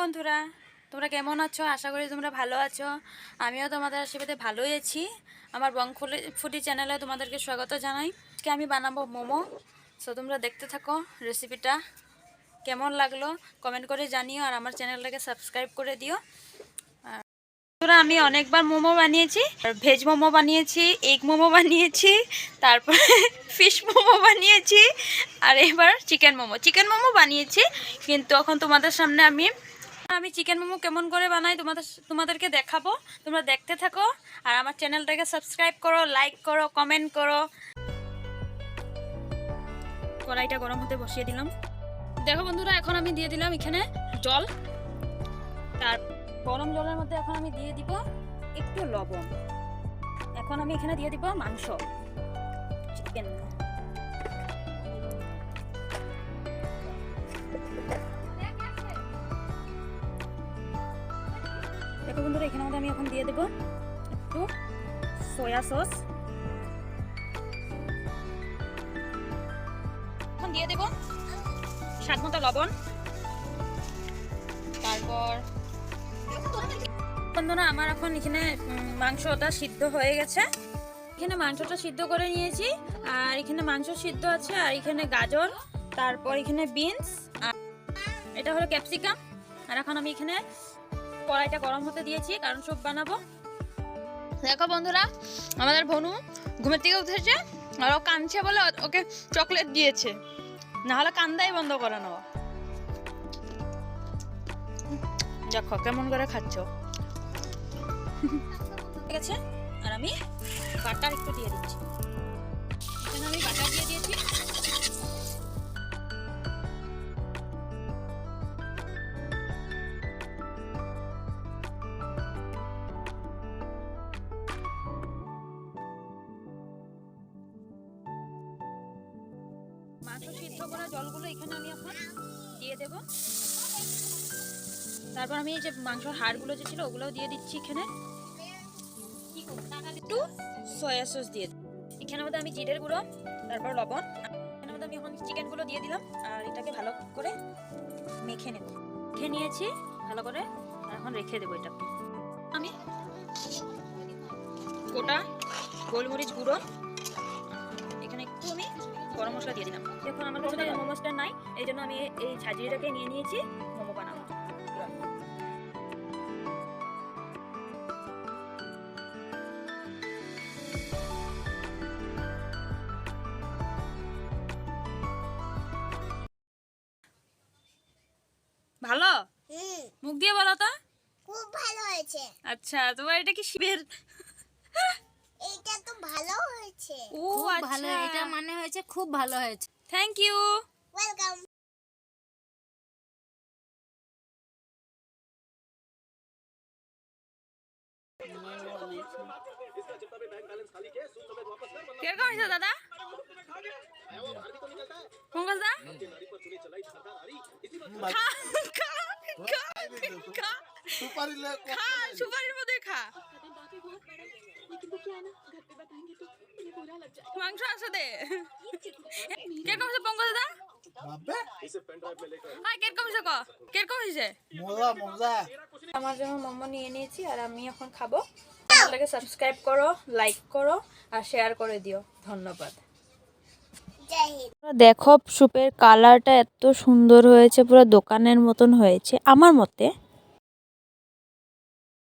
বন্ধুরা, তোমরা কেমন আছো? আশা করি তোমরা ভালো আছো। আমিও তোমাদের আশীর্বাদে ভালোই আছি। আমার ফুডি চ্যানেলে তোমাদেরকে স্বাগত জানাই। আজকে আমি বানাবো মোমো। সো তোমরা দেখতে থাকো রেসিপিটা। কেমন লাগলো কমেন্ট করে জানিও, আর আমার চ্যানেলটাকে সাবস্ক্রাইব করে দিও। বন্ধুরা, আমি অনেকবার মোমো বানিয়েছি। ভেজ মোমো বানিয়েছি, এগ মোমো বানিয়েছি, তারপরে ফিশ মোমো বানিয়েছি, আর এবার চিকেন মোমো বানিয়েছি। কিন্তু এখন তোমাদের সামনে আমি চিকেন মোমো কেমন করে বানাই তোমাদেরকে দেখাবো। তোমরা দেখতে থাকো আর আমার চ্যানেলটাকে সাবস্ক্রাইব করো, লাইক করো, কমেন্ট করো। কড়াইটা গরম হতে বসিয়ে দিলাম। দেখো বন্ধুরা, এখন আমি দিয়ে দিলাম এখানে জল। তার গরম জলের মধ্যে এখন আমি দিয়ে দিব একটু লবণ। এখন আমি এখানে দিয়ে দিব মাংস, চিকেন। দেখো বন্ধুরা, এখানে মধ্যে আমি এখন দিয়ে দেব একটু সয়া সস। এখন দিয়ে দেব স্বাদ মতো লবণ। তারপর বন্ধুরা, আমার এখন এখানে মাংসটা সিদ্ধ হয়ে গেছে। এখানে মাংসটা সিদ্ধ করে নিয়েছি, আর এখানে মাংস সিদ্ধ আছে, আর এখানে গাজর, তারপর এখানে বিনস, আর এটা হলো ক্যাপসিকাম। আর এখন আমি এখানে কড়াইটা গরম হতে দিয়েছি, কারণ স্যুপ বানাবো। দেখো বন্ধুরা, আমাদের ভনু ঘুমের থেকে উঠেছে, আর ও কাঁদছে বলে ওকে চকলেট দিয়েছে, না হলে কান্দাই বন্ধ করে নেওয়া। দেখো কেমন করে খাচ্ছ। ঠিক আছে, আর আমি বাটার একটু দিয়ে দিচ্ছি। এখানে আমি বাটার দিয়ে দিয়েছি। মাংস সিদ্ধ করা জলগুলো এখানে আমি এখন দিয়ে দেব। তারপর আমি এই যে মাংসের হাড়গুলো যে ছিল ওগুলোও দিয়ে দিচ্ছি এখানে। একটু সয়া সস দিয়ে দিই। এখানের মধ্যে আমি জিরের গুঁড়ো, তারপর লবণ, এখানের মধ্যে আমি এখন চিকেনগুলো দিয়ে দিলাম, আর এটাকে ভালো করে মেখে নেব। মেখে নিয়েছি ভালো করে, আর এখন রেখে দেবো এটাকে। আমি গোটা গোলমরিচ গুঁড়ো, এখানে একটু আমি গরম মশলা দিয়ে দিলাম। এখন আমার কাছে মোমোসটা নাই, এই জন্য আমি এই ঝাঁঝরিটাকে নিয়ে নিয়েছি মোমো বানাবো। ভালো? মুখ দিয়ে বলো তো। খুব ভালো হয়েছে। আচ্ছা, তোমার এটা কি শিবের? এটা তো ভালো হয়েছে। ও খুব ভালো, আচ্ছা, এটা মানে হয়েছে খুব ভালো হয়েছে। Thank you. ওয়েলকাম। কিরকম হয়েছে দাদা? পঙ্কজ দা, সুপারির মধ্যে খা। মাংস আসে দে। কিরকম হয়েছে পঙ্কজ দাদা? কিরকম হয়েছে ক? কিরকম হয়েছে? আমার জন্য মোমো নিয়ে নিয়েছি, আর আমি এখন খাবো। চ্যানেলটাকে সাবস্ক্রাইব করো, লাইক করো, আর শেয়ার করে দিও। ধন্যবাদ। দেখো, স্যুপের কালারটা এত সুন্দর হয়েছে, পুরো দোকানের মতন হয়েছে আমার মতে।